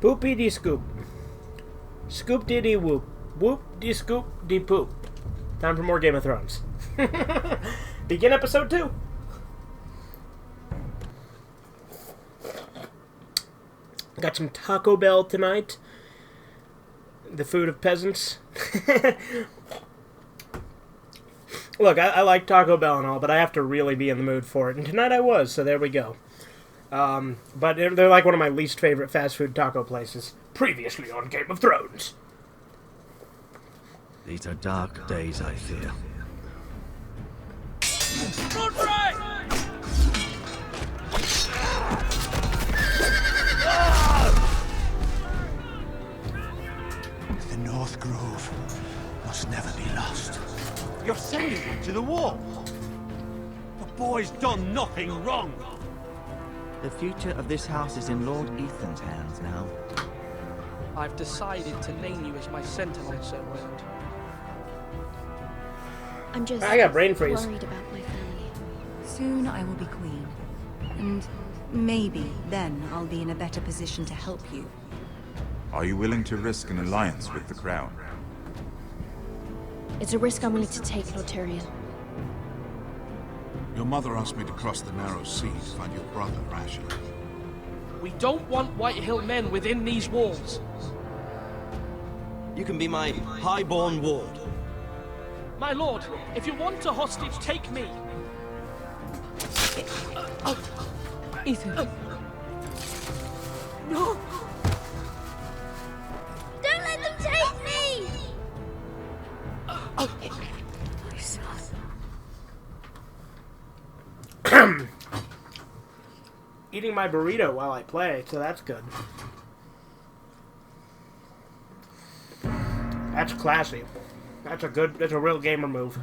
Poopy de scoop. Scoop diddy whoop. Whoop de scoop de poop. Time for more Game of Thrones. Begin episode 2. Got some Taco Bell tonight. The food of peasants. Look, I like Taco Bell and all, but I have to really be in the mood for it. And tonight I was, so there we go. But they're like one of my least favorite fast food taco places. Previously on Game of Thrones. These are dark days, I fear. Run right! The North Grove must never be lost. You're sending him to the wall. The boy's done nothing wrong. The future of this house is in Lord Ethan's hands now. I've decided to name you as my sentinel, Sir Wayne. I got brain freeze. Worried about my family. Soon I will be queen. And maybe then I'll be in a better position to help you. Are you willing to risk an alliance with the Crown? It's a risk I'm willing to take, Lord Tyrion. Your mother asked me to cross the narrow sea to find your brother, Rashid. We don't want Whitehill men within these walls. You can be my highborn ward. My lord, if you want a hostage, take me. Ethan. No! Don't let them take me! My son. Eating my burrito while I play, so that's good. That's classy. That's a real gamer move.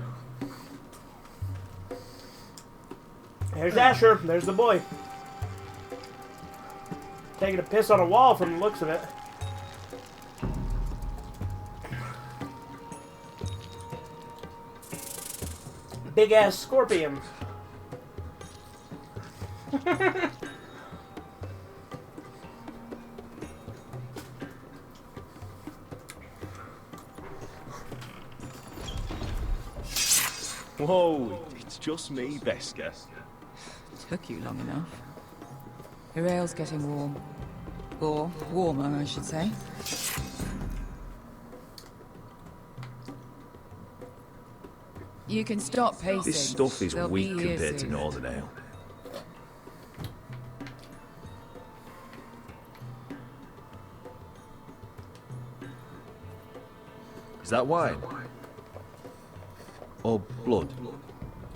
There's Asher. There's the boy. Taking a piss on a wall from the looks of it. Big ass scorpion. Whoa, it's just me, Veska. Took you long enough. Your ale's getting warm. Or warmer, I should say. You can stop pacing. This stuff is They'll weak be here compared to soon. Northern Ale. Is that wine? Or blood?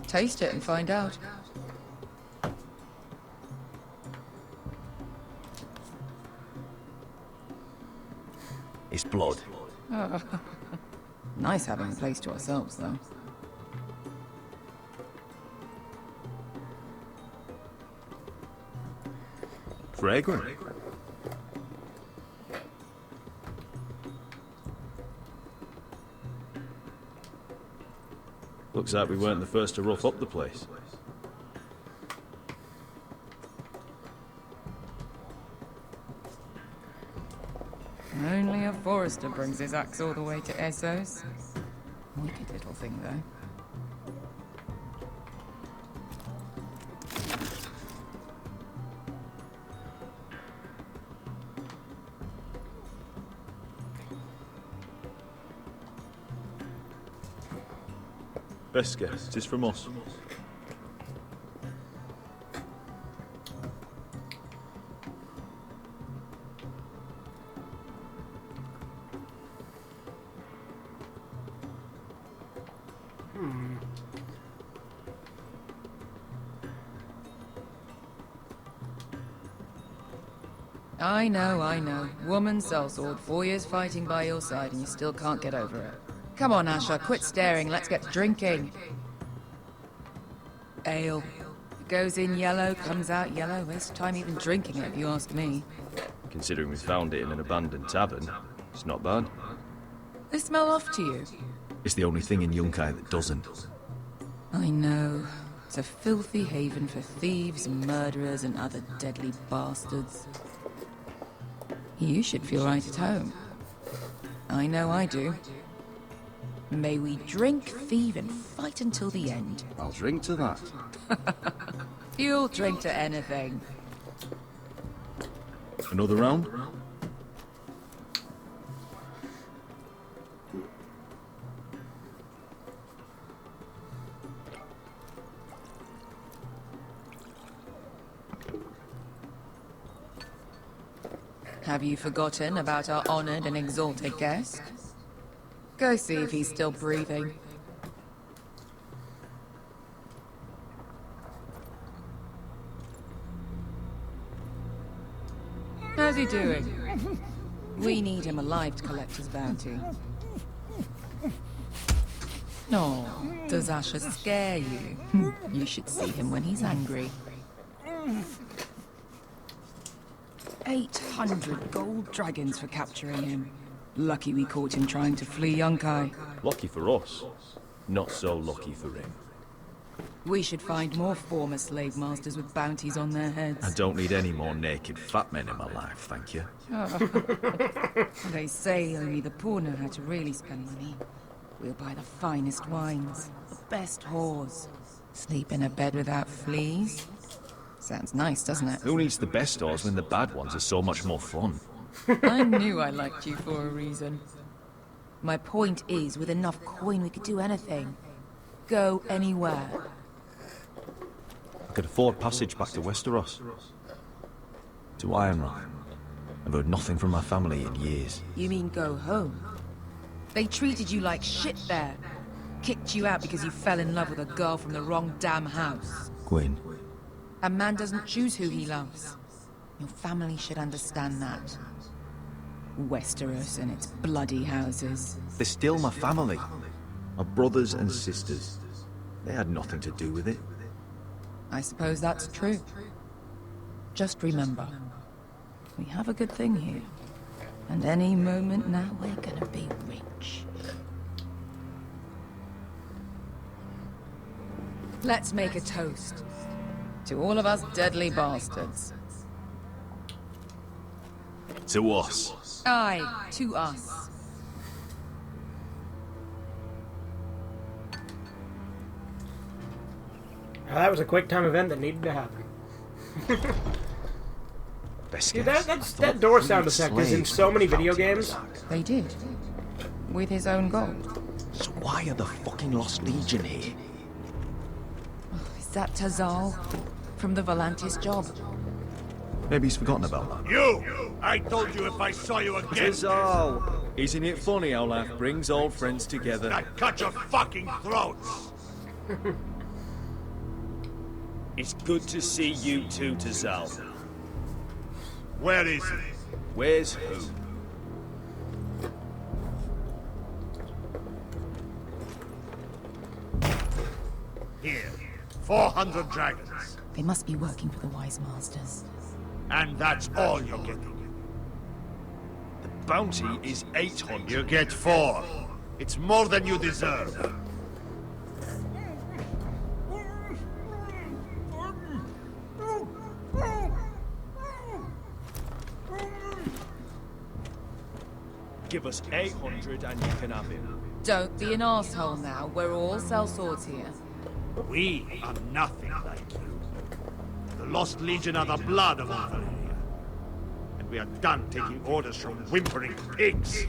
Taste it and find out. It's blood. Nice having the place to ourselves, though. Fragrant. Looks like we weren't the first to rough up the place. Only a forester brings his axe all the way to Essos. Wicked little thing, though. Veska, it is from us. I know. Woman sellsword, 4 years fighting by your side and you still can't get over it. Come on, Asher, quit staring, let's get drinking. Ale. It goes in yellow, comes out yellow. Waste time even drinking it, if you ask me. Considering we found it in an abandoned tavern, it's not bad. They smell off to you. It's the only thing in Yunkai that doesn't. I know. It's a filthy haven for thieves, murderers, and other deadly bastards. You should feel right at home. I know I do. May we drink, thieve, and fight until the end. I'll drink to that. You'll drink to anything. Another round? Have you forgotten about our honored and exalted guest? Go see if he's still breathing. How's he doing? We need him alive to collect his bounty. No, does Asher scare you? You should see him when he's angry. 800 gold dragons for capturing him. Lucky we caught him trying to flee Yunkai. Lucky for us. Not so lucky for him. We should find more former slave masters with bounties on their heads. I don't need any more naked fat men in my life, thank you. They say only the poor know how to really spend money. We'll buy the finest wines, the best whores. Sleep in a bed without fleas. Sounds nice, doesn't it? Who needs the best stores when the bad ones are so much more fun? I knew I liked you for a reason. My point is, with enough coin we could do anything. Go anywhere. I could afford passage back to Westeros. To Ironrock. I've heard nothing from my family in years. You mean go home? They treated you like shit there. Kicked you out because you fell in love with a girl from the wrong damn house. Gwyn. A man doesn't choose who he loves. Your family should understand that. Westeros and its bloody houses. They're still my family. My brothers and sisters. They had nothing to do with it. I suppose that's true. Just remember, we have a good thing here. And any moment now, we're gonna be rich. Let's make a toast. To all of us deadly bastards. To us. Aye, to us. Well, that was a quick time event that needed to happen. Best Dude, guess. that door sound effect is in so many video games. They did. With his own gold. So why are the fucking Lost Legion here? Is that Tazal? From the Volantis job? Maybe he's forgotten about that. You! I told you if I saw you again... Tazal! Isn't it funny how life brings old friends together? I'd cut your fucking throats! It's good to see you too, Tazal. Where is he? Where's who? Here. 400 dragons. They must be working for the Wise Masters. And that's all you're getting. The bounty is 800. You get 4. It's more than you deserve. Give us 800 and you can have him. Don't be an asshole now. We're all sellswords here. We are nothing like you. The Lost Legion are the blood of all Valyria. And we are done taking orders from whimpering pigs.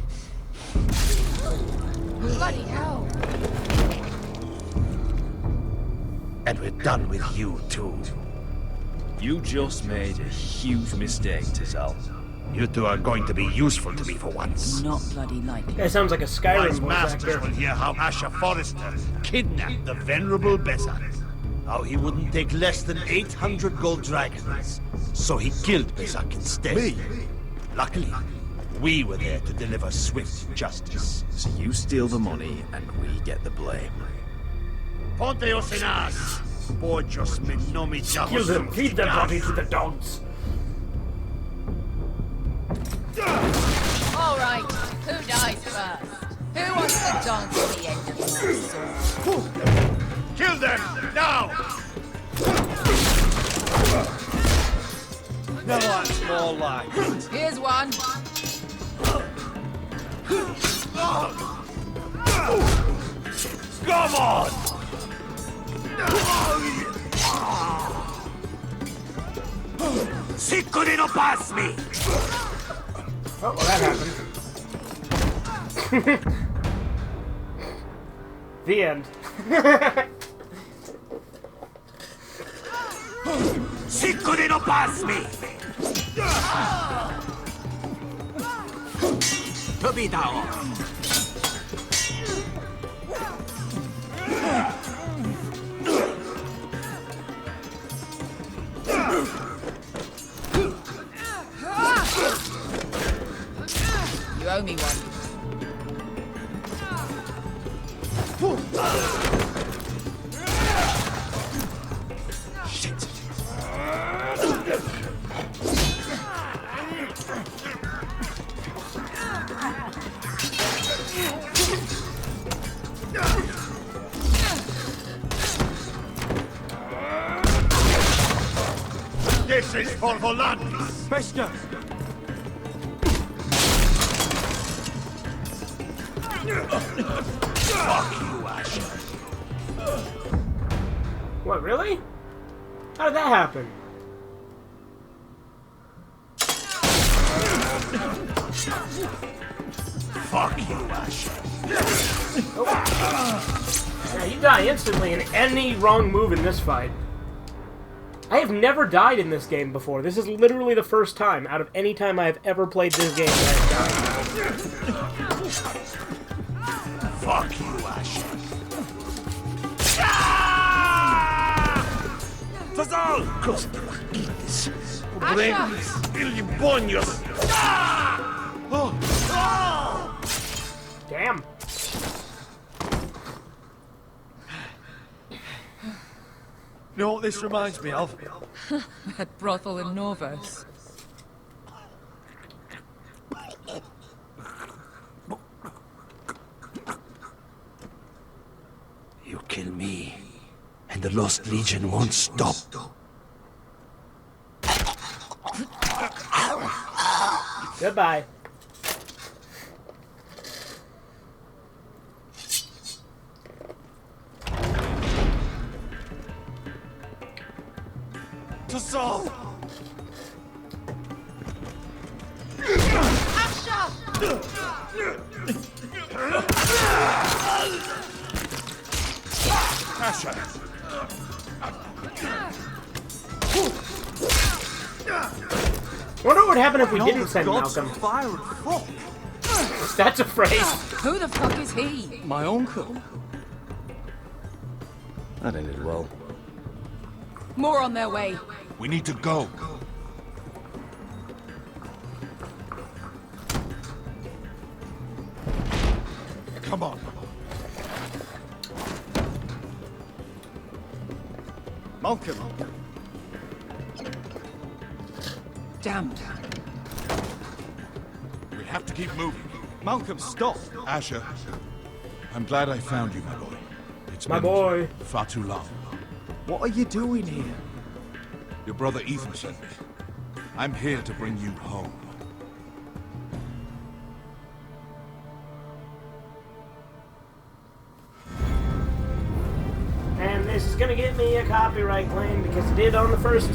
Bloody hell! And we're done with you, too. You just made a huge mistake, Tazal. You two are going to be useful to me for once. Not bloody likely. That sounds like a Skyrim Wise voice masters actor. will hear how Asher Forrester kidnapped the venerable Besant. How he wouldn't take less than 800 gold dragons. So he killed Besak instead. Me? Luckily, we were there to deliver swift justice. So you steal the money and we get the blame. Ponteos en as! Borgios me nomi Kill them, feed the body to the dogs. All right, who dies first? Who wants to dance at the end of my sword? Kill them! Now! Now that's more like it. Here's one. Come on! Sicko di non pass me! Oh, well, that happened. The end. Sicko di non pass me! Tobitao! You owe me one. Shit! This is for Volantis! Bester! Fuck you, Asher! What, really? How did that happen? Fuck you, Asher! Yeah, you die instantly in any wrong move in this fight. I have never died in this game before. This is literally the first time out of any time I have ever played this game that I've died. Fuck you, Asher! Tazal! Kostikitis! Brevis! Ilibonios! Damn. You know what this reminds me of? That brothel in Norvos. You kill me, and the Lost Legion won't stop. Goodbye. Tazal! Asher! Wonder what would happen if we didn't send Gods Malcolm. of fire and fuck! That's a phrase. Who the fuck is he? My uncle. That ended well. More on their way. We need to go. Come on. Malcolm! Damn. We have to keep moving. Malcolm, stop! Asher, I'm glad I found you, my boy. It's My been boy. far too long. What are you doing here? Your brother Ethan sent me. I'm here to bring you home. And this is gonna get me a copyright claim because it did on the first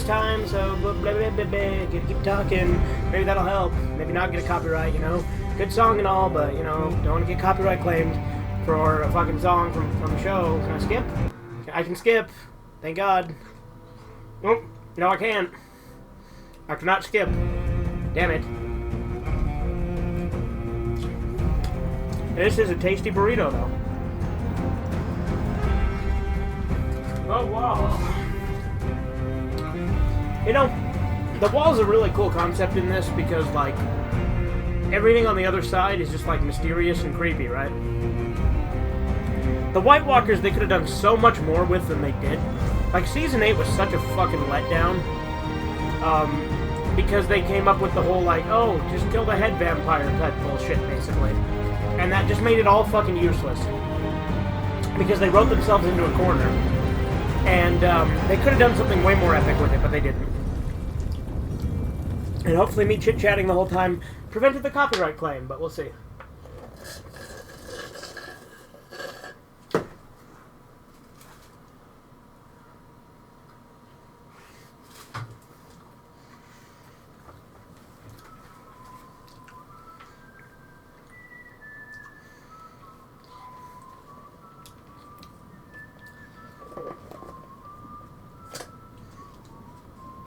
time, so blah blah blah blah blah. Keep talking. Maybe that'll help. Maybe not get a copyright, you know. Good song and all, but you know, don't want to get copyright claimed for a fucking song from a show. Can I skip? I can skip. Thank God. Nope. No, I can't. I cannot skip. Damn it. This is a tasty burrito, though. Oh, wow. You know, the wall's a really cool concept in this because, like, everything on the other side is just, like, mysterious and creepy, right? The White Walkers, they could have done so much more with than they did. Like, Season 8 was such a fucking letdown. Because they came up with the whole, like, oh, just kill the head vampire type bullshit, basically. And that just made it all fucking useless. Because they wrote themselves into a corner. And, they could have done something way more epic with it, but they didn't. And hopefully me chit-chatting the whole time prevented the copyright claim, but we'll see.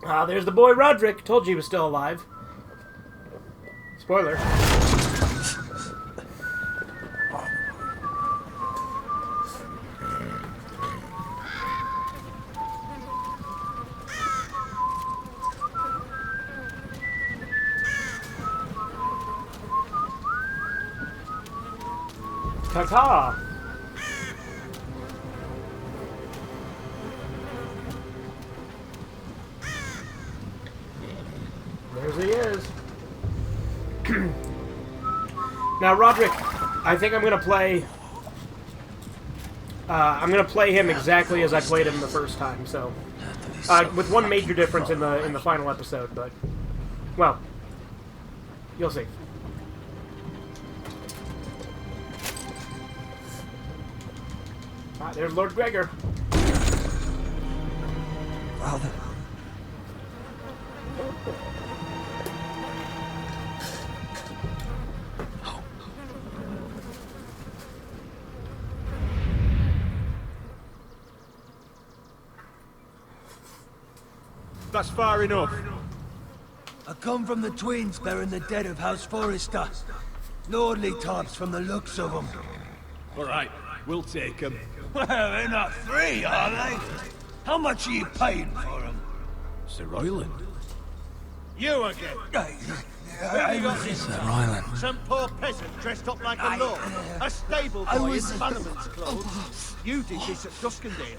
Ah, there's the boy Roderick. Told you he was still alive. Spoiler. Ta-ta! There he is. Now, Roderick, I think I'm gonna play. I'm gonna play him exactly as I played him the first time. So, with one major difference in the final episode, but well, you'll see. Ah, there's Lord Gregor. Father. That's far enough. I come from the twins bearing the dead of House Forrester. Lordly types from the looks of them. All right, we'll take them. Well, they're not free, are they? How much are you paying for them? Sir Royland. You again. Who you got this Sir Royland. Some poor peasant dressed up like a lord. A stable boy in bannerman's clothes. You did this at Duskendale.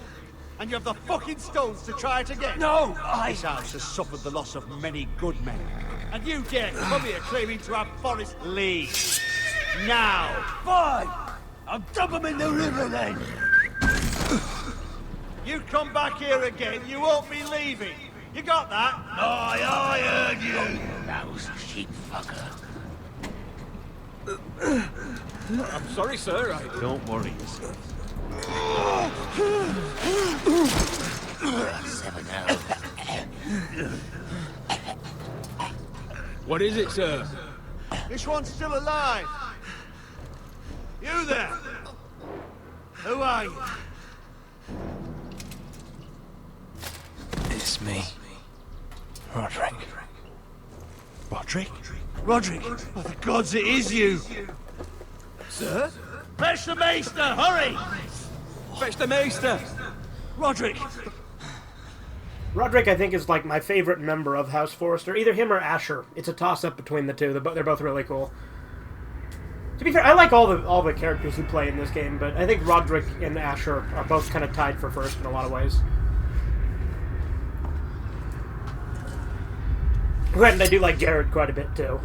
And you have the fucking stones to try it again? No, This house has suffered the loss of many good men. And you dare come here claiming to have forest leave. Now! Fine! I'll dump them in the river then! You come back here again, you won't be leaving. You got that? Aye, I heard you! Lousy sheep fucker. I'm sorry, sir. Don't worry. What is it, sir? This one's still alive. You there? Who are you? It's me. Roderick. Roderick? Roderick! Oh, the gods, it is you! Sir? Fetch the maester, hurry! Fetch the maester! Roderick! Roderick, I think, is like my favorite member of House Forrester. Either him or Asher. It's a toss-up between the two. They're both really cool. To be fair, I like all the characters who play in this game, but I think Roderick and Asher are both kind of tied for first in a lot of ways. Granted, I do like Jared quite a bit, too.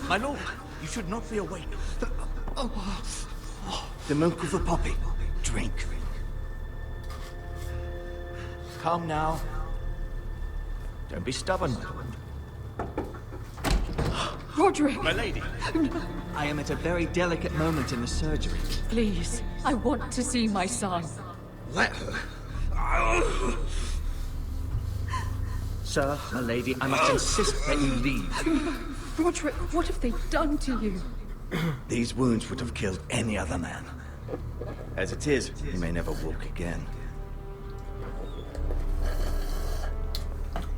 My lord, you should not be awake. The milk of the poppy. Drink. Calm now. Don't be stubborn. Roderick! My lady. I am at a very delicate moment in the surgery. Please, I want to see my son. Let her. Sir, my lady, I must insist that you leave. Roderick, what have they done to you? These wounds would have killed any other man. As it is, he may never walk again.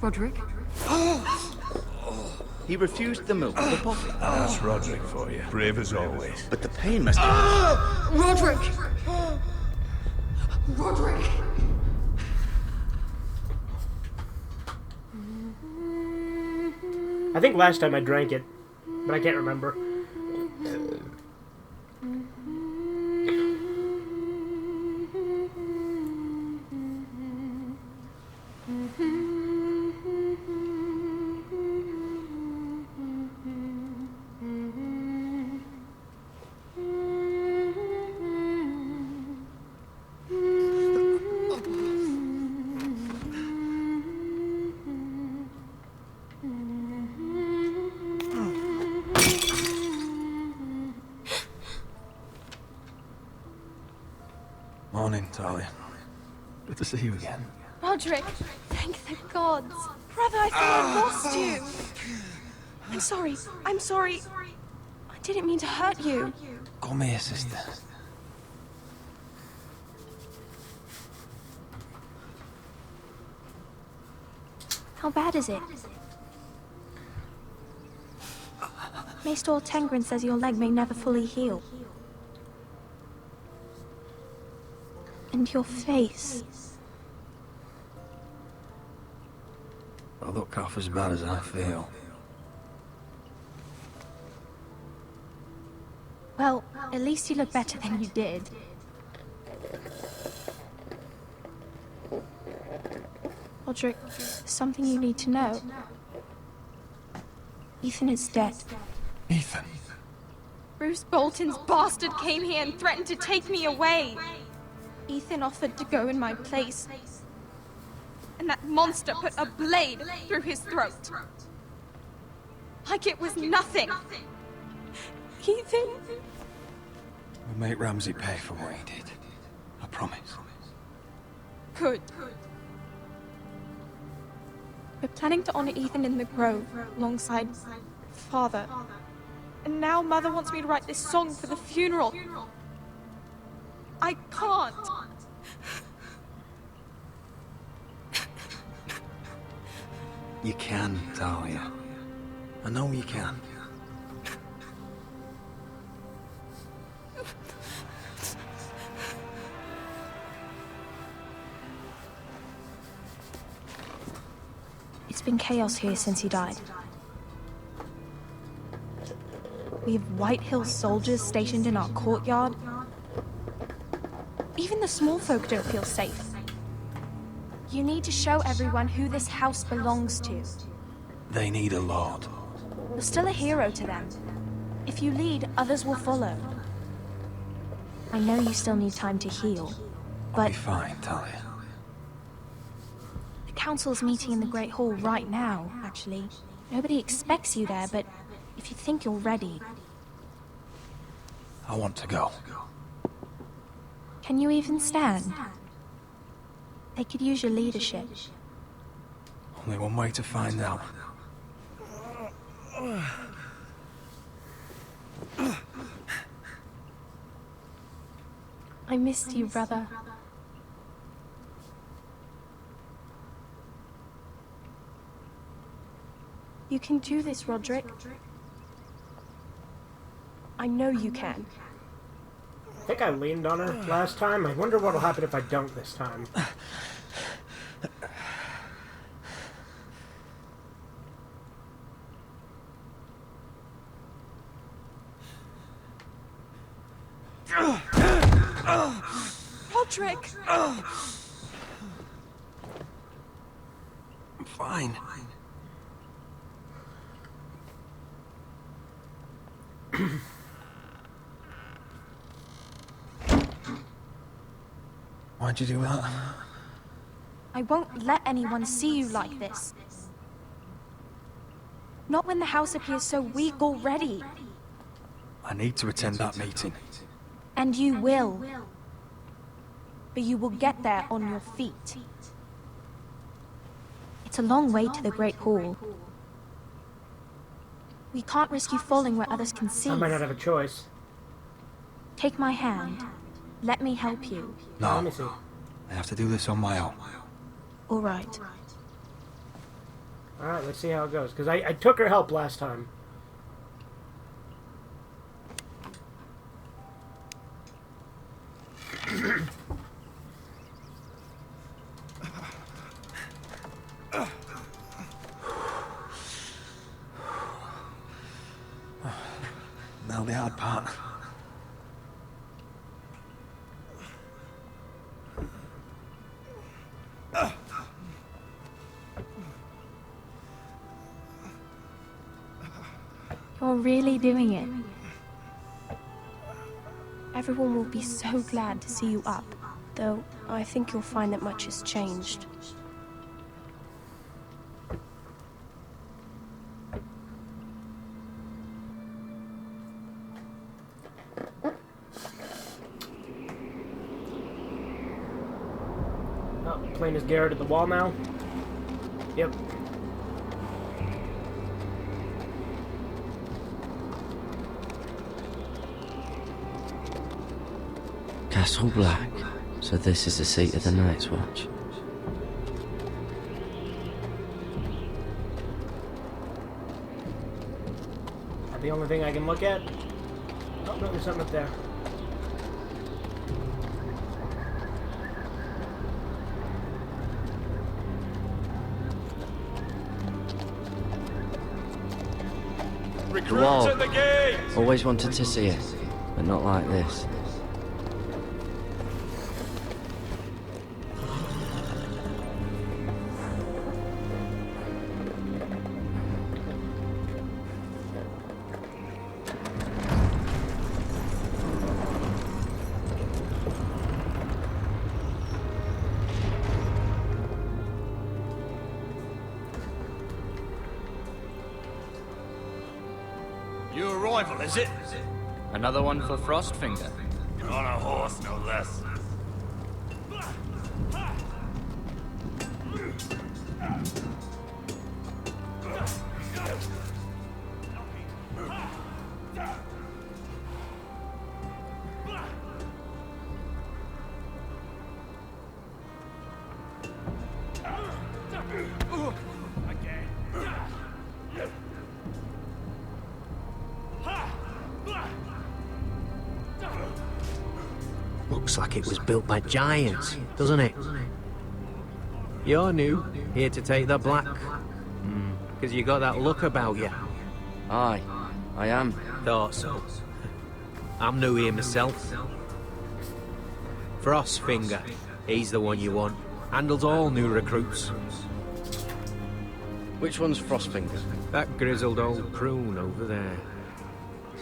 Roderick? He refused the milk of the poppy. That's Roderick for you. Brave as always. But the pain must Roderick! Roderick! I think last time I drank it, but I can't remember. Morning, Talia. Good to see you again. Roderick, thank the gods. Brother, I thought I lost you. I'm sorry. I'm sorry. I didn't mean to hurt you. Come here, sister. How bad is it? Maester Tengrin says your leg may never fully heal. And your face. I look half as bad as I feel. Well, at least you look better than you did. Roderick, there's something you need to know. Ethan is dead. Ethan? Bruce Bolton's bastard came here and threatened to take me away. Ethan offered to go in my place. And that monster put a blade through his throat. Like it was nothing. Ethan? We'll make Ramsay pay for what he did. I promise. Good. We're planning to honor Ethan in the Grove, alongside Father. And now Mother wants me to write this song for the funeral. I can't. You can, Talia. I know you can. It's been chaos here since he died. We have White Hill soldiers stationed in our courtyard. Even the small folk don't feel safe. You need to show everyone who this house belongs to. They need a lord. You're still a hero to them. If you lead, others will follow. I know you still need time to heal, I'll but be fine, Talia. the council's meeting in the Great Hall right now, actually. Nobody expects you there, but if you think you're ready... I want to go. Can you even stand? They could use your leadership. Only one way to find out. I missed you, brother. You can do this, Roderick. I know you can. I think I leaned on her last time. I wonder what'll happen if I don't this time. Roderick! I'm fine. Why'd you do that? I won't let anyone see you like this. Not when the house appears so weak already. I need to attend that meeting. And you will. But you will get there on your feet. It's a long way to the Great Hall. We can't risk you falling where others can see. I might not have a choice. Take my hand. Let me help you. No. Let me see. I have to do this on my own. All right. Alright, let's see how it goes. Because I took her help last time. Now the hard part. You're really doing it. Everyone will be so glad to see you up. Though, I think you'll find that much has changed. Plain as Garrett at the wall now. Yep. Castle Black. So this is the seat of the Night's Watch. That the only thing I can look at? Oh, no, there's something up there. The wall. Always wanted to see it, but not like this. Your arrival, is it? Another one for Frostfinger. On a horse, no less. Looks like it was built by giants, doesn't it? You're new, here to take the black. Because you got that look about you. Aye, I am. Thought so. I'm new here myself. Frostfinger, he's the one you want. Handles all new recruits. Which one's Frostfinger? That grizzled old croon over there.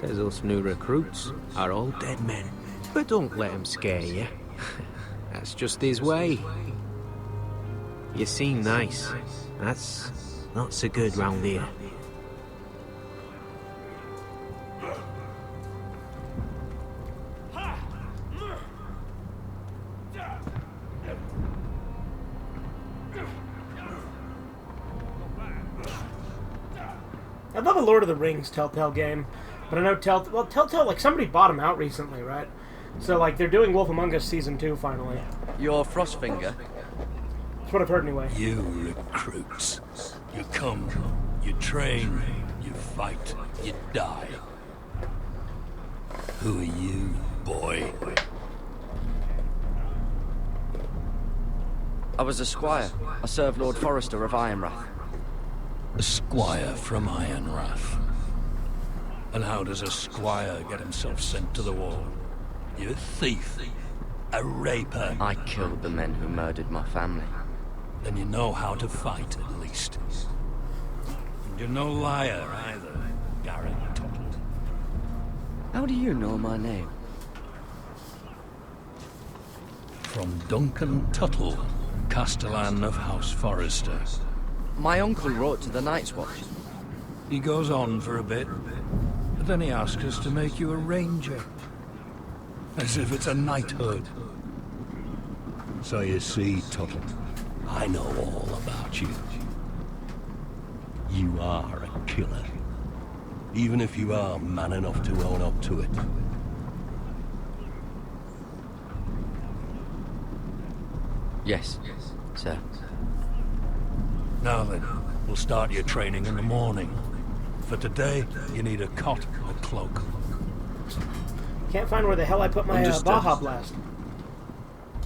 Says us new recruits are all dead men. But don't let him scare you. That's just his way. You seem nice. That's not so good round here. I love a Lord of the Rings Telltale game, but I know Telltale, like, somebody bought them out recently, right? So, like, they're doing Wolf Among Us Season 2, finally. You're Frostfinger? That's what I've heard, anyway. You recruits. You come, you train, you fight, you die. Who are you, boy? I was a squire. I served Lord Forrester of Ironrath. A squire from Ironrath. And how does a squire get himself sent to the wall? You're a thief. A raper. I killed the men who murdered my family. Then you know how to fight, at least. And you're no liar, either, Garrett Tuttle. How do you know my name? From Duncan Tuttle, Castellan of House Forrester. My uncle wrote to the Night's Watch. He goes on for a bit, but then he asks us to make you a ranger. As if it's a knighthood. So you see, Tuttle, I know all about you. You are a killer. Even if you are man enough to own up to it. Yes, sir. Now then, we'll start your training in the morning. For today, you need a cot, a cloak. Can't find where the hell I put my Baja Blast.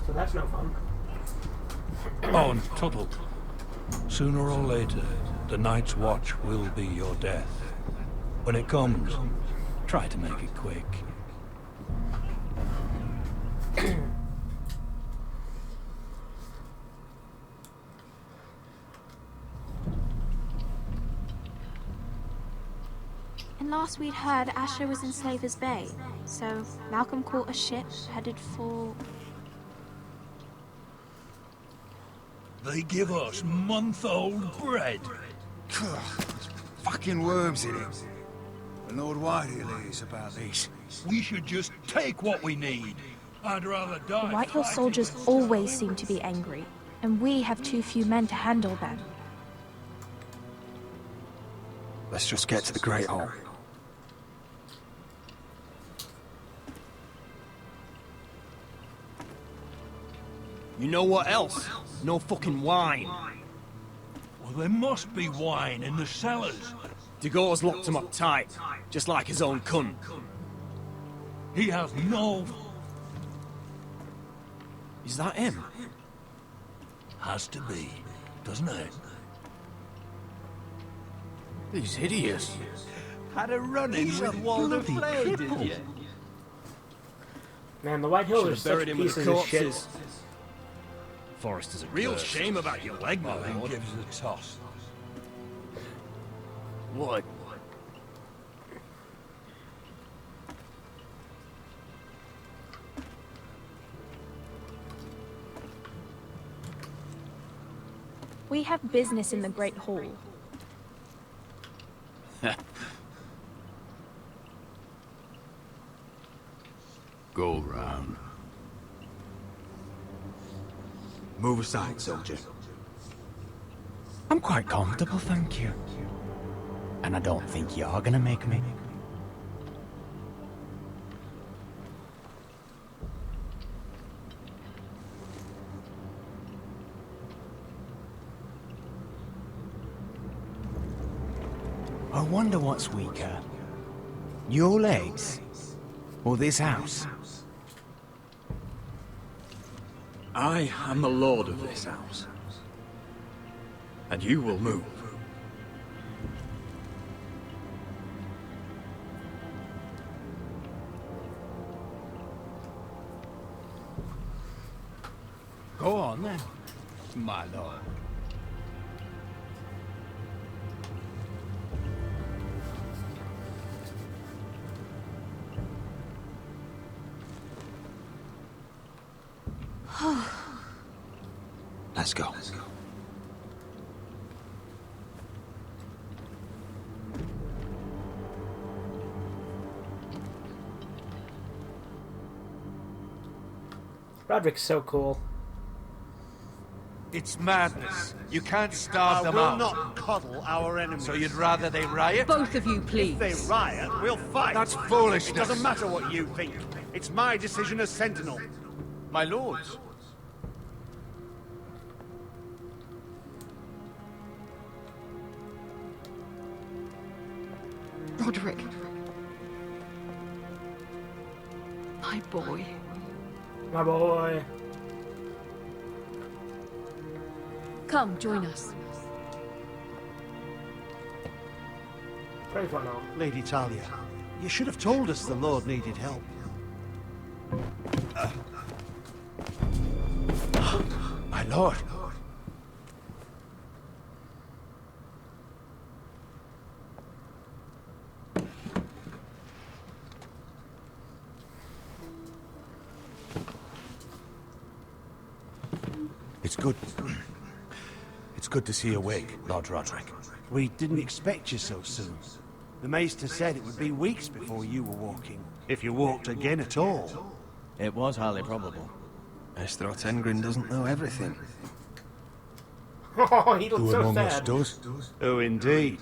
So that's no fun. Oh, and Tuttle. Sooner or later, the Night's Watch will be your death. When it comes, try to make it quick. And last we'd heard, Asher was in Slaver's Bay, so Malcolm caught a ship headed for... They give us month-old bread. Fucking worms in it. The Lord Whitehill is about this. We should just take what we need. I'd rather die. The Whitehill soldiers always seem to be angry. And we have too few men to handle them. Let's just get to the Great Hall. You know what else? No fucking wine. Well, there must be wine in the cellars. Dagor's locked him up tight, just like his own cunt. He has no... Is that him? Has to be, doesn't it? He's hideous. Had a run-in with Walder Flay, did you? Man, the White Hills are Should've buried such him with pieces the of shit. corpses. Forrester's a Real curse. shame about your leg, my Nothing lord. gives a toss. What? We have business in the Great Hall. Go round. Move aside, soldier. I'm quite comfortable, thank you. And I don't think you're gonna make me. I wonder what's weaker. Your legs? Or this house? I am the lord of this house. And you will move. Go on then, my lord. Let's go. Roderick's so cool. It's madness. You can't starve them We'll out. not coddle our enemies. So you'd rather they riot? Both of you, please. If they riot, we'll fight. That's foolishness. It doesn't matter what you think. It's my decision as Sentinel. My lords. Roderick. My boy. My boy. Come, join us. Pray for now. Lady Talia, you should have told us the Lord needed help. My lord. It's good. It's good to see you awake, Lord Roderick. We didn't expect you so soon. The Maester said it would be weeks before you were walking, if you walked again at all. It was highly probable. Maester Otengrin doesn't know everything. Oh, he looks Who so among us sad. does? Oh, indeed.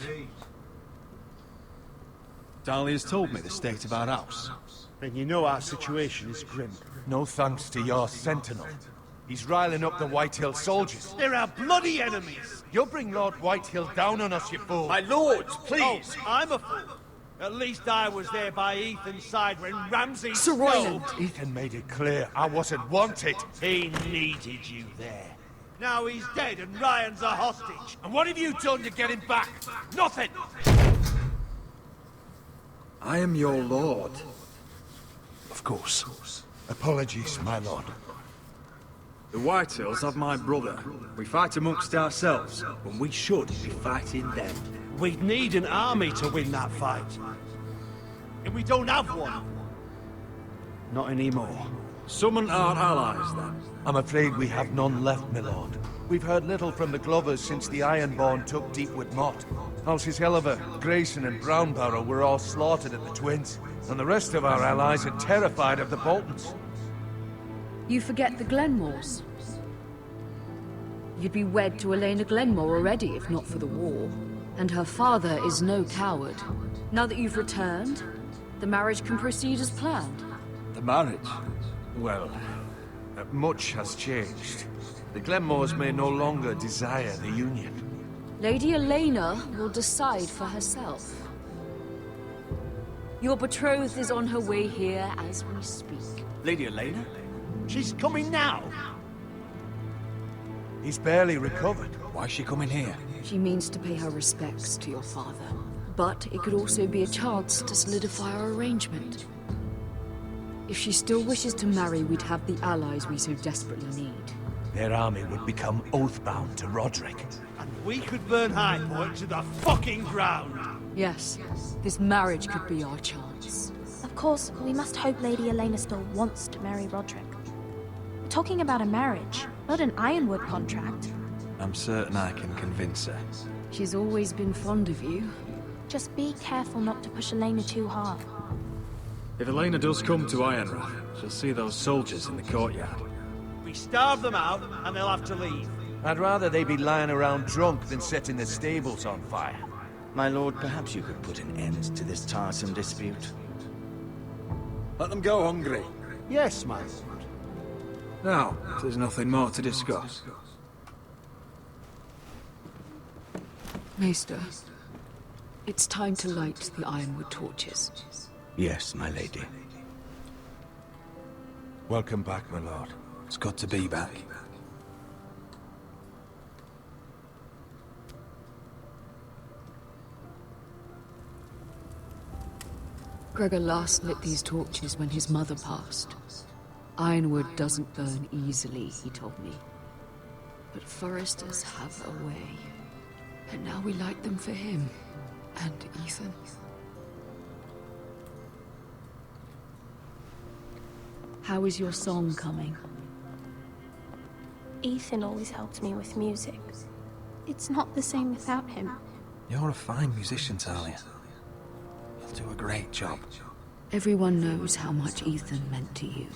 Dahlia's told me the state of our house. Then you know our situation is grim. No thanks to your sentinel. He's riling up the Whitehill soldiers. They're our bloody enemies! You'll bring Lord Whitehill down on us, you fool! My lords, please! Oh, I'm a fool! At least I was there by Ethan's side when Ramsay... Sir Royland! Ethan made it clear I wasn't wanted. He needed you there. Now he's dead and Ryan's a hostage. And what have you done to get him back? Nothing! I am your lord. Of course. Apologies, my lord. The Whitehills have my brother. We fight amongst ourselves, when we should be fighting them. We'd need an army to win that fight. And we don't have one. Not anymore. Summon our allies, then. I'm afraid we have none left, my lord. We've heard little from the Glovers since the Ironborn took Deepwood Motte. Houses Helliver, Grayson and Brownbarrow were all slaughtered at the Twins, and the rest of our allies are terrified of the Boltons. You forget the Glenmores. You'd be wed to Elena Glenmore already, if not for the war. And her father is no coward. Now that you've returned, the marriage can proceed as planned. The marriage? Well, much has changed. The Glenmores may no longer desire the union. Lady Elena will decide for herself. Your betrothed is on her way here as we speak. Lady Elena? She's coming now! He's barely recovered. Why is she coming here? She means to pay her respects to your father. But it could also be a chance to solidify our arrangement. If she still wishes to marry, we'd have the allies we so desperately need. Their army would become oath-bound to Roderick. And we could burn High Point to the fucking ground! Yes, this marriage could be our chance. Of course, we must hope Lady Elena still wants to marry Roderick. We're talking about a marriage, not an Ironwood contract. I'm certain I can convince her. She's always been fond of you. Just be careful not to push Elena too hard. If Elena does come to Ironrath, she'll see those soldiers in the courtyard. We starve them out, and they'll have to leave. I'd rather they be lying around drunk than setting the stables on fire. My lord, perhaps you could put an end to this tiresome dispute. Let them go hungry. Yes, my lord. Now, if there's nothing more to discuss. Maester, it's time to light the Ironwood torches. Yes, my lady. Welcome back, my lord. It's good to be back. Gregor last lit these torches when his mother passed. Ironwood doesn't burn easily, he told me. But foresters have a way. And now we light them for him. And Ethan. How is your song coming? Ethan always helps me with music. It's not the same without him. You're a fine musician, Talia. You'll do a great job. Everyone knows how much Ethan meant to you.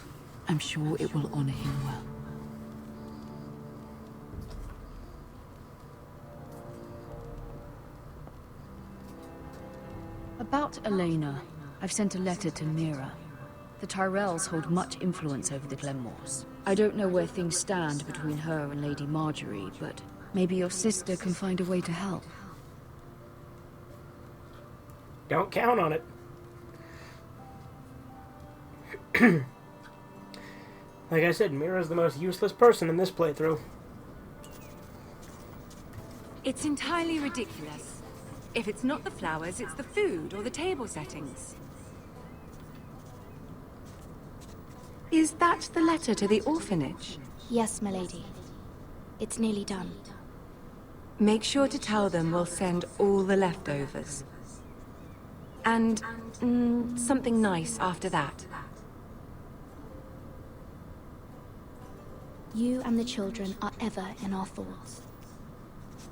I'm sure it will honor him well. About Elena, I've sent a letter to Mira. The Tyrells hold much influence over the Glenmores. I don't know where things stand between her and Lady Marjorie, but maybe your sister can find a way to help. Don't count on it. Like I said, Mira's the most useless person in this playthrough. It's entirely ridiculous. If it's not the flowers, it's the food or the table settings. Is that the letter to the orphanage? Yes, my lady. It's nearly done. Make sure to tell them we'll send all the leftovers. And something nice after that. You and the children are ever in our thoughts.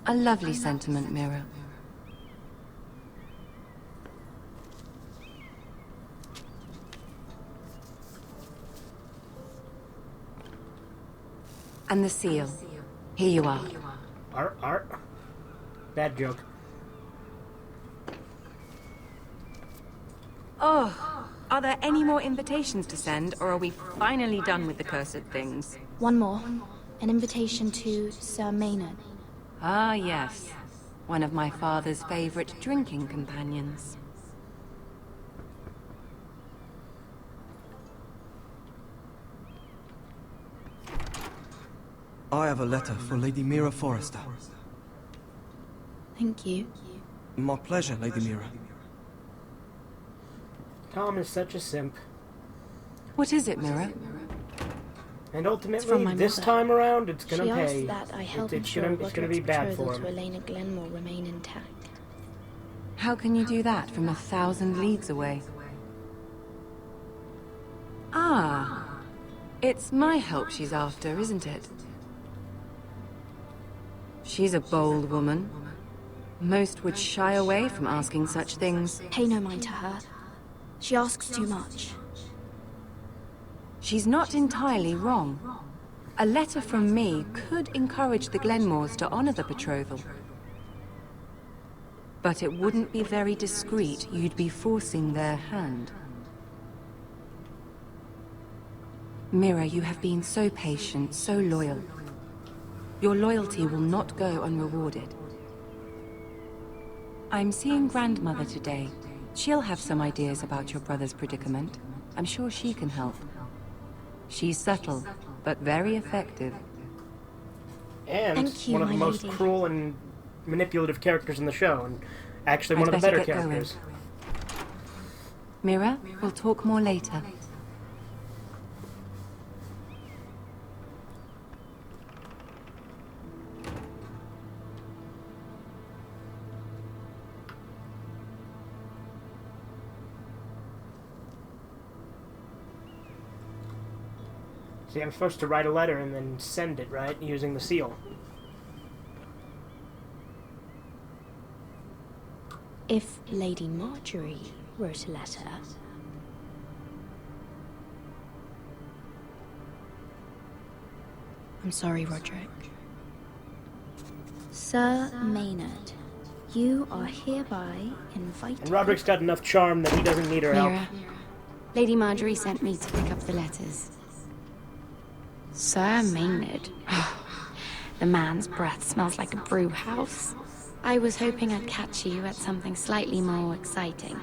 A lovely sentiment, Mira. And the seal. Here you are. Art. Bad joke. Oh, are there any more invitations to send, or are we finally done with the cursed things? One more. An invitation to Sir Maynard. Ah, yes. One of my father's favorite drinking companions. I have a letter for Lady Mira Forrester. Thank you. My pleasure, Lady Mira. Tom is such a simp. What is it, Mira? And It's from ultimately, my this mother. time around, it's gonna She pay. asked that I help It's ensure gonna be Roderick's bad betrothal for to him. Elena Glenmore remain intact. How can you do that from 1,000 leagues away? Ah, it's my help she's after, isn't it? She's a bold woman. Most would shy away from asking such things. Pay no mind to her. She asks too much. She's not entirely wrong. A letter from me could encourage the Glenmores to honor the betrothal. But it wouldn't be very discreet. You'd be forcing their hand. Mira, you have been so patient, so loyal. Your loyalty will not go unrewarded. I'm seeing Grandmother today. She'll have some ideas about your brother's predicament. I'm sure she can help. She's subtle, but very effective. And Thank you, one of the my most lady. cruel and manipulative characters in the show, and actually one of the better characters. Mira, we'll talk more later. See, I'm supposed to write a letter and then send it, right? Using the seal. If Lady Marjorie wrote a letter... I'm sorry, Roderick. Sir Maynard, you are hereby invited... And Roderick's got enough charm that he doesn't need her help. Mira, Lady Marjorie sent me to pick up the letters. Sir Maynard. The man's breath smells like a brew house. I was hoping I'd catch you at something slightly more exciting.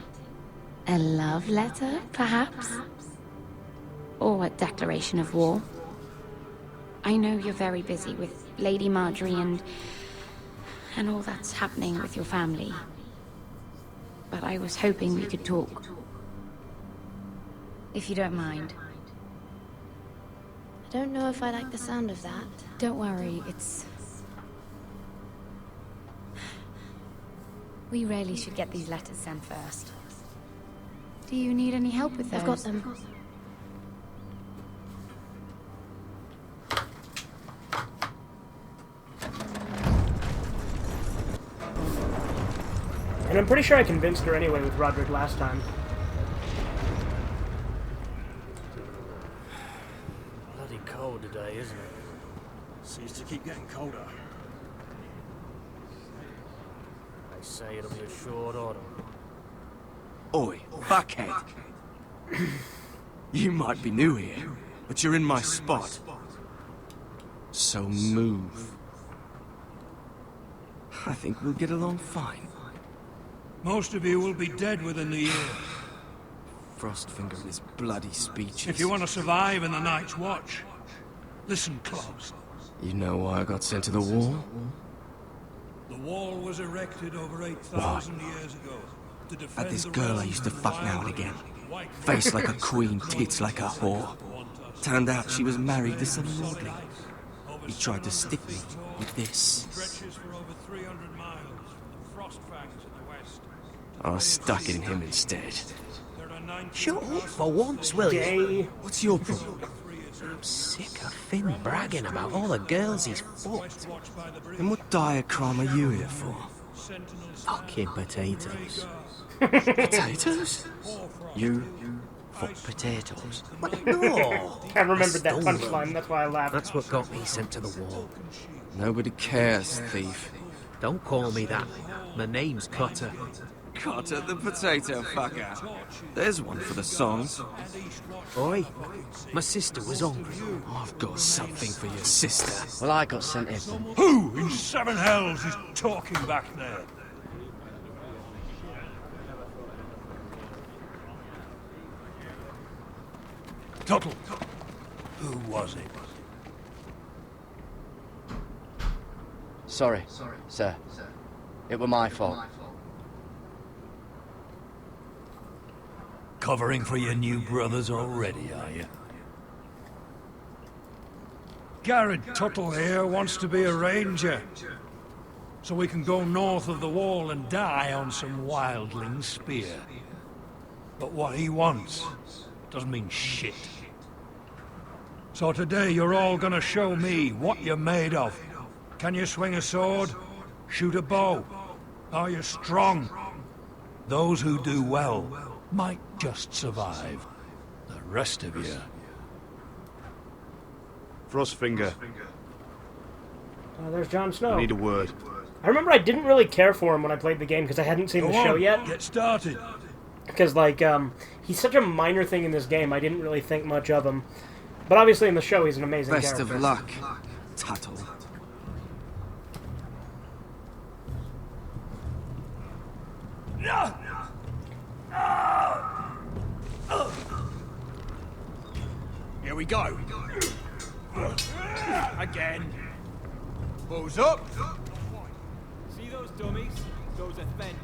A love letter, perhaps? Or a declaration of war? I know you're very busy with Lady Marjorie and all that's happening with your family. But I was hoping we could talk. If you don't mind. I don't know if I like the sound of that. Don't worry, it's... We really should get these letters sent first. Do you need any help with those? I've got them. And I'm pretty sure I convinced her anyway with Roderick last time. Bloody cold today, isn't it? Seems to keep getting colder. They say it'll be a short autumn. Oi, fuckhead. You might be new here, but you're in my spot. So move. I think we'll get along fine. Most of you will be dead within the year. Frostfinger and his bloody speeches. If you want to survive in the Night's Watch, listen close. You know why I got sent to the wall? The wall was erected over 8,000 years ago to defend At this the girl I realms used to from fuck now and violent again. white Face like a queen, tits like a whore. Turned out she was married to some lordling. He tried to stick me with this. stretches for over 300 miles from the Frostfangs in the west. I stuck it in him instead. Shut up for once, will you? What's your problem? I'm sick of Finn bragging about all the girls he's fucked. And what diacrime are you here for? Fucking potatoes. Potatoes? You fuck potatoes. No! I remembered that Stole punchline, them. that's why I laughed. That's what got me sent to the wall. Nobody cares, thief. Don't call me that. My name's Cutter. Cotter the potato fucker. There's one for the songs. Oi, my sister was hungry. I've got something for your sister. Well, I got sent here. Who in seven hells is talking back there? Tuttle. Who was it? Sorry, sir. It were my fault. Covering for your new brothers already, are you? Garrett Tuttle here wants to be a ranger. So we can go north of the wall and die on some wildling spear. But what he wants doesn't mean shit. So today you're all gonna show me what you're made of. Can you swing a sword? Shoot a bow? Are you strong? Those who do well might just survive. The rest of you... Frostfinger. There's Jon Snow. I need a word. I remember I didn't really care for him when I played the game because I hadn't seen the show yet. Get started. Because, like, he's such a minor thing in this game, I didn't really think much of him. But obviously in the show, he's an amazing Best character. of luck, Tuttle. Here we go. Again. Who's up? See those dummies? Those are thens.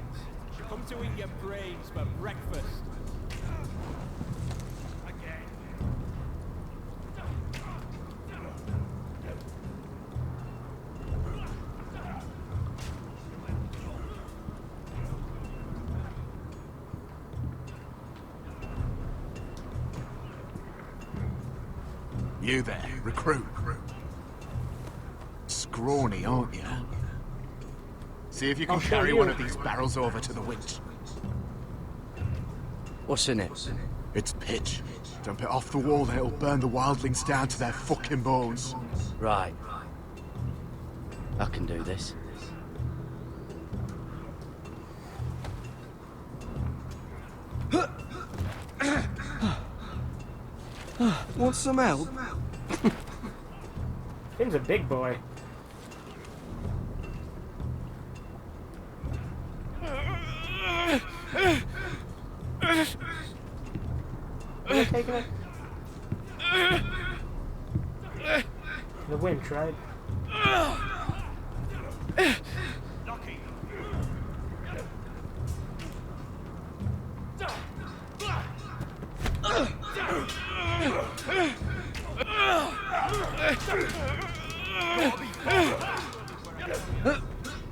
Come to eat your brains for breakfast. You there, recruit. Scrawny, aren't you? See if you can carry one of these barrels over to the winch. What's in it? It's pitch. Dump it off the wall, then it'll burn the wildlings down to their fucking bones. Right. I can do this. Want some help? Finn's a big boy. Are you taking it? The winch, right?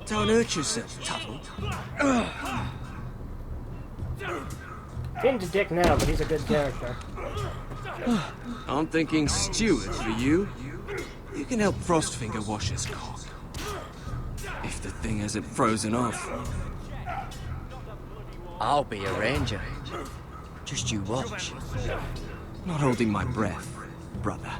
Don't hurt yourself, Tuttle. Finn's a dick now, but he's a good character. I'm thinking steward for you. You can help Frostfinger wash his cock. If the thing hasn't frozen off. I'll be a ranger. Just you watch. Not holding my breath, brother.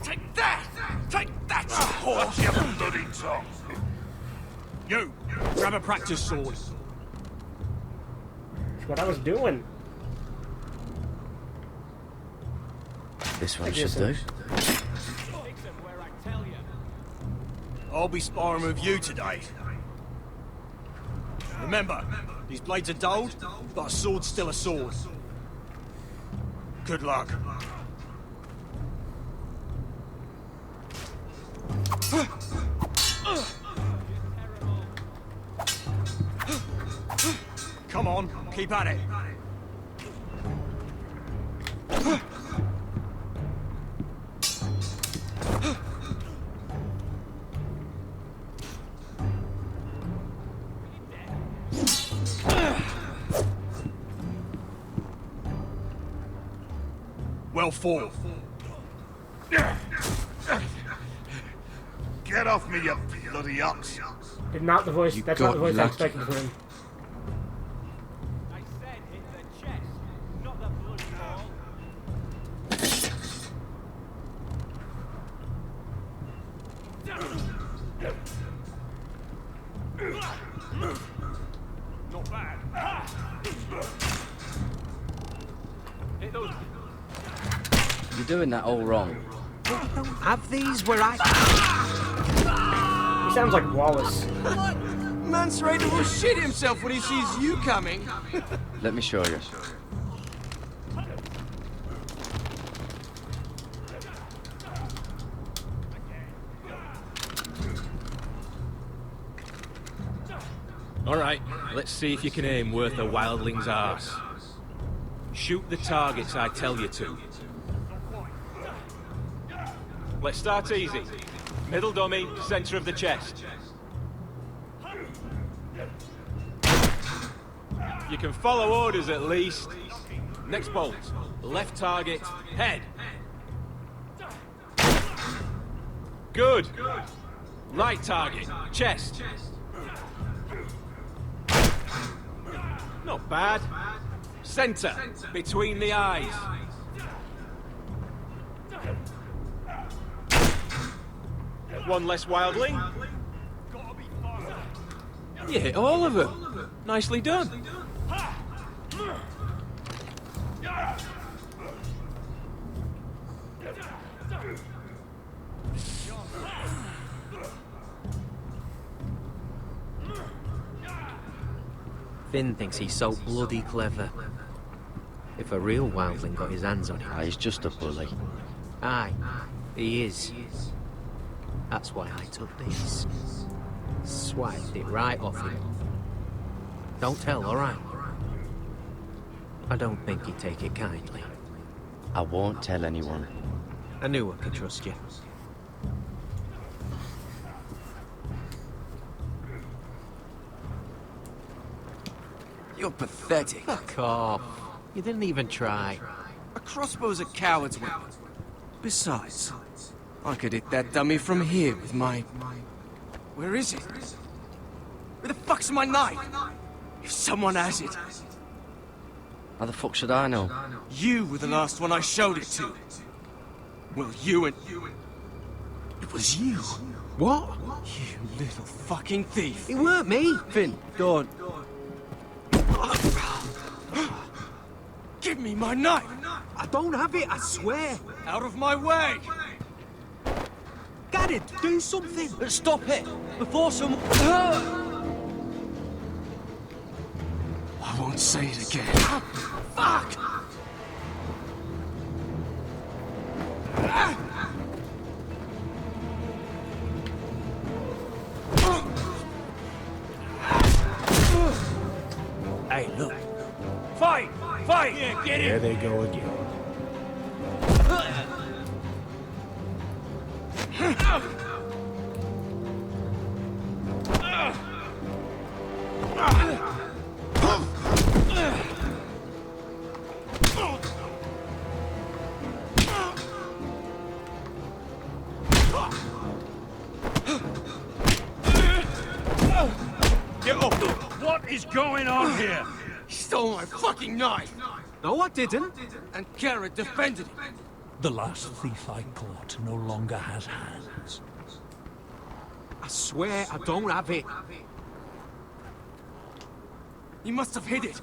Take that! Take that, you horse, you bloody tongue! You, grab a practice sword. That's what I was doing. This one should do. I'll be sparring with you today. Remember, these blades are dulled, but a sword's still a sword. Good luck. Come on, keep at it. Well fought. Get off me, you bloody ox! Did not the voice. That's not the voice I expected from him. Not bad. You're doing that all wrong. Have these where I... He sounds like Wallace. What? Man's ready to shit himself when he sees you coming. Let me show you. Alright, let's see if you can aim worth a wildling's arse. Shoot the targets I tell you to. Let's start easy. Middle dummy, center of the chest. You can follow orders at least. Next bolt. Left target, head. Good. Right target, chest. Not bad. Center, between the eyes. One less wildling. You hit all of them. Nicely done. Finn thinks he's so bloody clever. If a real wildling got his hands on him... He's just a bully. Aye, he is. That's why I took this. Swiped it right off him. Don't tell, alright? I don't think he'd take it kindly. I won't tell anyone. I knew I could trust you. You're pathetic. Fuck off. You didn't even try. A crossbow's a coward's weapon. Besides, I could hit that dummy from here with my... Where is it? Where the fuck's my knife? If someone has it. How the fuck should I know? You were the last one I showed it to. Well, you and... It was you. What? You little fucking thief. It weren't me. Finn, don't. Give me my knife! I don't have it, I swear! Out of my way! Get it! Do something! Stop it! Before some... I won't say it again. Fuck! Hey, look. Fight! Fight! Yeah, get There it! they go again. Get up! What is going on here? He stole my fucking knife! No, I didn't. And Garrett defended it. The last thief I caught no longer has hands. I swear I don't have it. He must have hid it.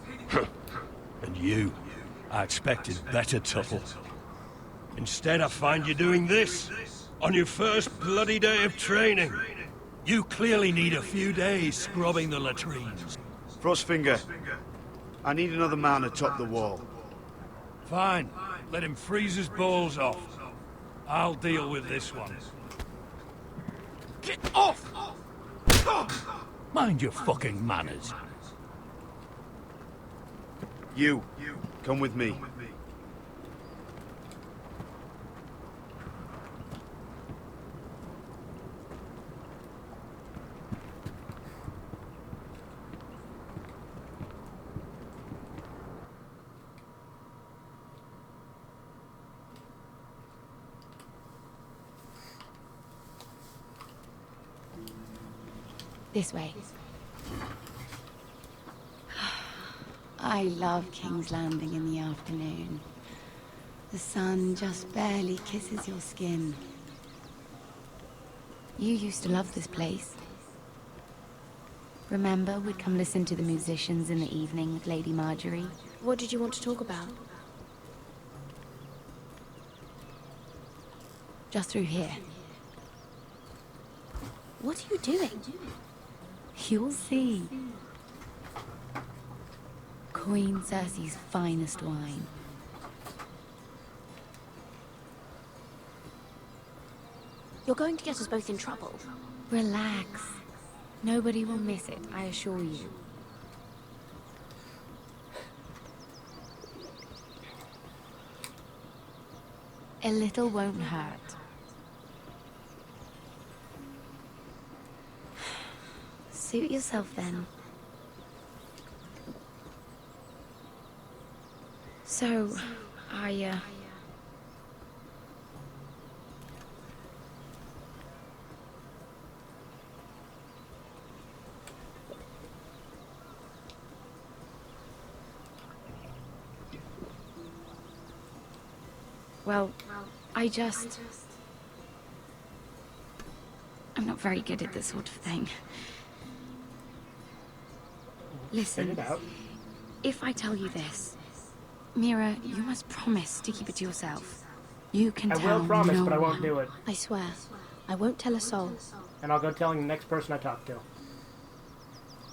And you, I expected better, Tuttle. Instead, I find you doing this on your first bloody day of training. You clearly need a few days scrubbing the latrines. Frostfinger, I need another man atop the wall. Fine. Let him freeze his balls off. I'll deal with this one. Get off! Mind your fucking manners. You, come with me. This way. I love King's Landing in the afternoon. The sun just barely kisses your skin. You used to love this place. Remember, we'd come listen to the musicians in the evening with Lady Marjorie? What did you want to talk about? Just through here. What are you doing? You'll see. Queen Cersei's finest wine. You're going to get us both in trouble. Relax. Nobody will miss it, I assure you. A little won't hurt. Suit yourself then. So, well, I'm not very good at this sort of thing. Listen, if I tell you this, Mira, you must promise to keep it to yourself. You can tell I will promise, no but I won't one. do it. I swear. I won't tell a soul. And I'll go telling the next person I talk to.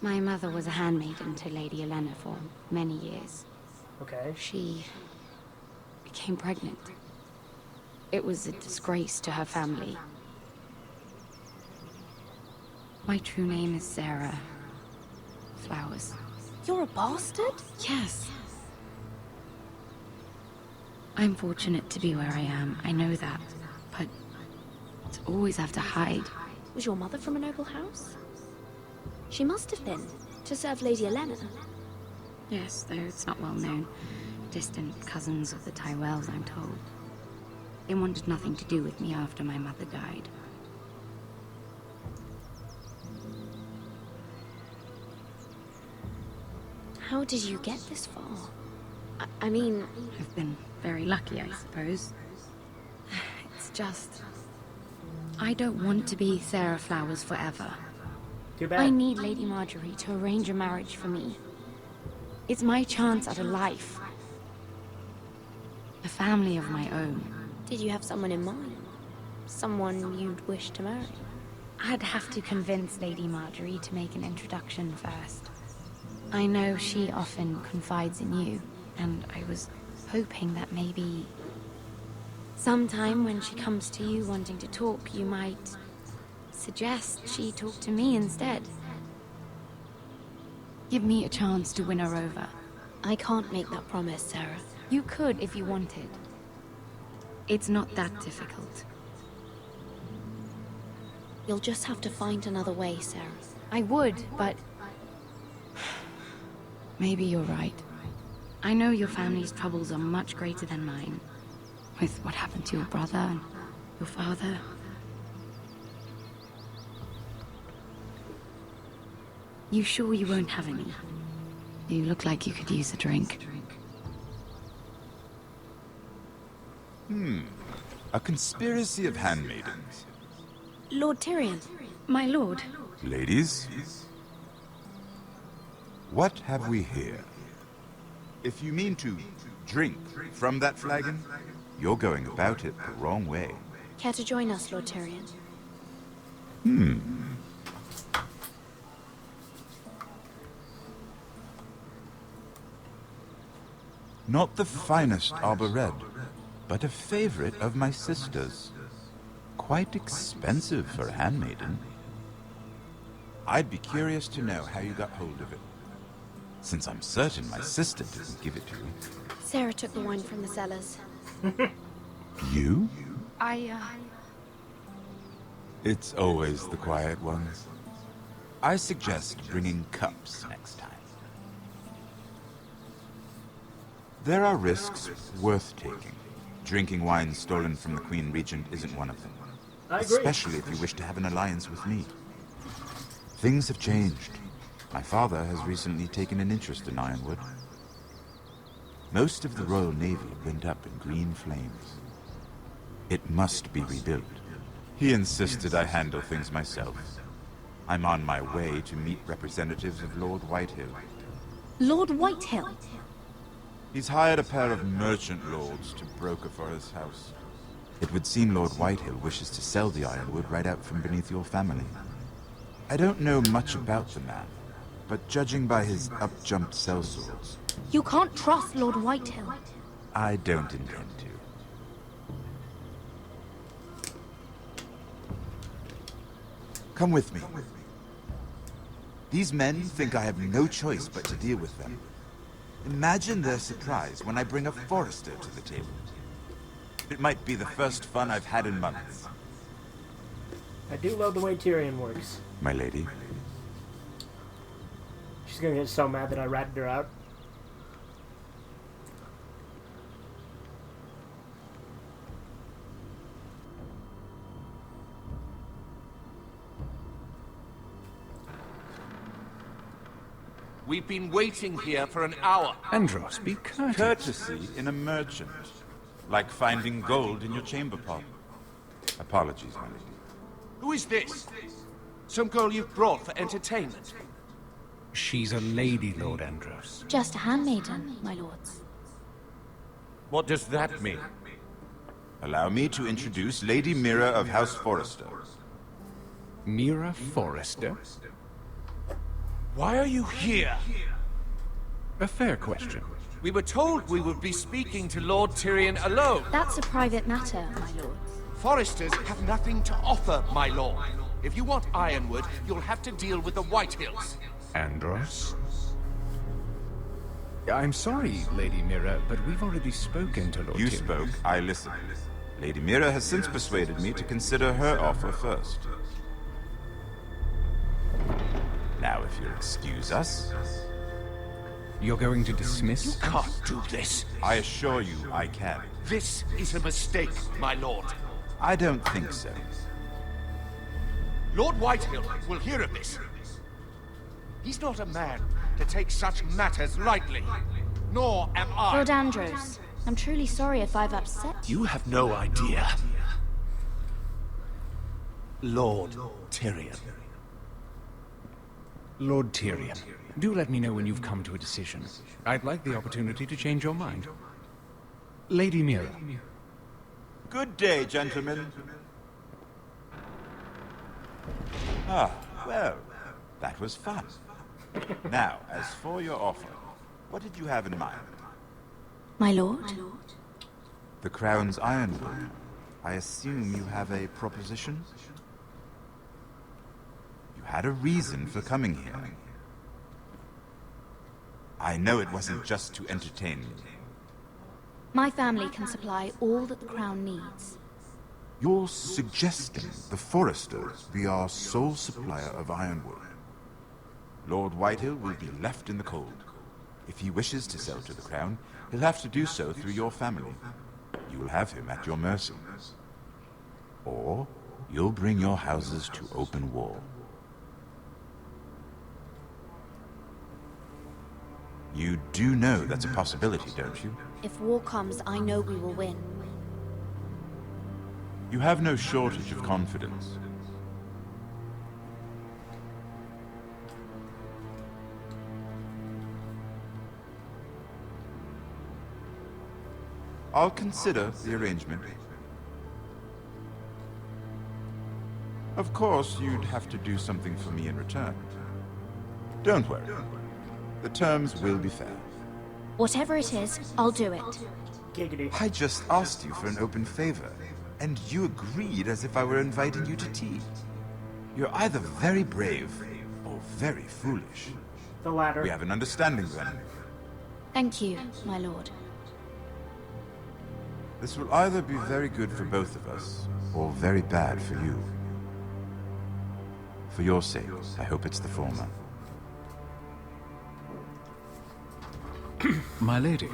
My mother was a handmaiden to Lady Elena for many years. Okay. She became pregnant. It was a disgrace to her family. My true name is Sarah Flowers. You're a bastard? Yes. I'm fortunate to be where I am, I know that. But to always have to hide. Was your mother from a noble house? She must have been, to serve Lady Elena. Yes, though it's not well known. Distant cousins of the Tyrells, I'm told. They wanted nothing to do with me after my mother died. How did you get this far? I mean... I've been very lucky, I suppose. It's just... I don't want to be Sarah Flowers forever. Too bad. I need Lady Marjorie to arrange a marriage for me. It's my chance at a life. A family of my own. Did you have someone in mind? Someone you'd wish to marry? I'd have to convince Lady Marjorie to make an introduction first. I know she often confides in you, and I was hoping that maybe... sometime when she comes to you wanting to talk, you might suggest she talk to me instead. Give me a chance to win her over. I can't make that promise, Sarah. You could if you wanted. It's not that difficult. You'll just have to find another way, Sarah. I would, but... maybe you're right. I know your family's troubles are much greater than mine. With what happened to your brother and your father. You sure you won't have any? You look like you could use a drink. A conspiracy of handmaidens. Lord Tyrion. My lord. Ladies, what have we here? If you mean to drink from that flagon, you're going about it the wrong way. Care to join us, Lord Tyrion? Not the finest arbor red, but a favorite of my sister's. Quite expensive for a handmaiden. I'd be curious to know how you got hold of it, since I'm certain my sister didn't give it to you. Sarah took the wine from the cellars. You? I, It's always the quiet ones. I suggest bringing cups next time. There are risks worth taking. Drinking wine stolen from the Queen Regent isn't one of them. I agree. Especially if you wish to have an alliance with me. Things have changed. My father has recently taken an interest in Ironwood. Most of the Royal Navy went up in green flames. It must be rebuilt. He insisted I handle things myself. I'm on my way to meet representatives of Lord Whitehill. Lord Whitehill? He's hired a pair of merchant lords to broker for his house. It would seem Lord Whitehill wishes to sell the Ironwood right out from beneath your family. I don't know much about the man, but judging by his up-jumped sellswords, You can't trust Lord Whitehill. I don't intend to. Come with me. These men think I have no choice but to deal with them. Imagine their surprise when I bring a forester to the table. It might be the first fun I've had in months. I do love the way Tyrion works. My lady, She's gonna get so mad that I ratted her out. We've been waiting here for an hour. Andros, be courteous. Courtesy in a merchant. Like finding gold in your chamber pot. Apologies, my lady. Who is this? Some girl you've brought for entertainment? She's a lady, Lord Andros. Just a handmaiden, my lords. What does that mean? Allow me to introduce Lady Mira of House Forrester. Mira Forrester? Why are you here? A fair question. We were told we would be speaking to Lord Tyrion alone. That's a private matter, my lords. Foresters have nothing to offer, my lord. If you want Ironwood, you'll have to deal with the Whitehills. Andros? I'm sorry, Lady Mira, but we've already spoken to Lord You Tyrion. spoke, I listened. Lady Mira has since persuaded me to consider her offer first. Now, if you'll excuse us... You're going to dismiss? You can't do this. I assure you I can. This is a mistake, my lord. I don't think so. Lord Whitehill will hear of this. He's not a man to take such matters lightly. Nor am I. Lord Andros, I'm truly sorry if I've upset you. You have no idea. Lord Tyrion. Lord Tyrion, do let me know when you've come to a decision. I'd like the opportunity to change your mind. Lady Mira. Good day, gentlemen. Ah, well, that was fun. Now, as for your offer, what did you have in mind? My lord? The Crown's Ironwood. I assume you have a proposition? You had a reason for coming here. I know it wasn't just to entertain me. My family can supply all that the Crown needs. You're suggesting the Foresters be our sole supplier of ironwood. Lord Whitehill will be left in the cold. If he wishes to sell to the Crown, he'll have to do so through your family. You will have him at your mercy. Or you'll bring your houses to open war. You do know that's a possibility, don't you? If war comes, I know we will win. You have no shortage of confidence. I'll consider the arrangement. Of course, you'd have to do something for me in return. Don't worry. The terms will be fair. Whatever it is, I'll do it. Giggity. I just asked you for an open favor, and you agreed as if I were inviting you to tea. You're either very brave or very foolish. The latter. We have an understanding then. Thank you, my lord. This will either be very good for both of us, or very bad for you. For your sake, I hope it's the former. My lady.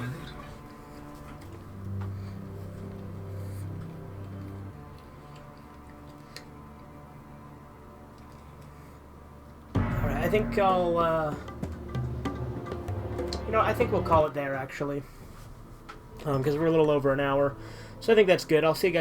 Alright, I think I'll, you know, I think we'll call it there, actually. Because we're a little over an hour. So I think that's good. I'll see you guys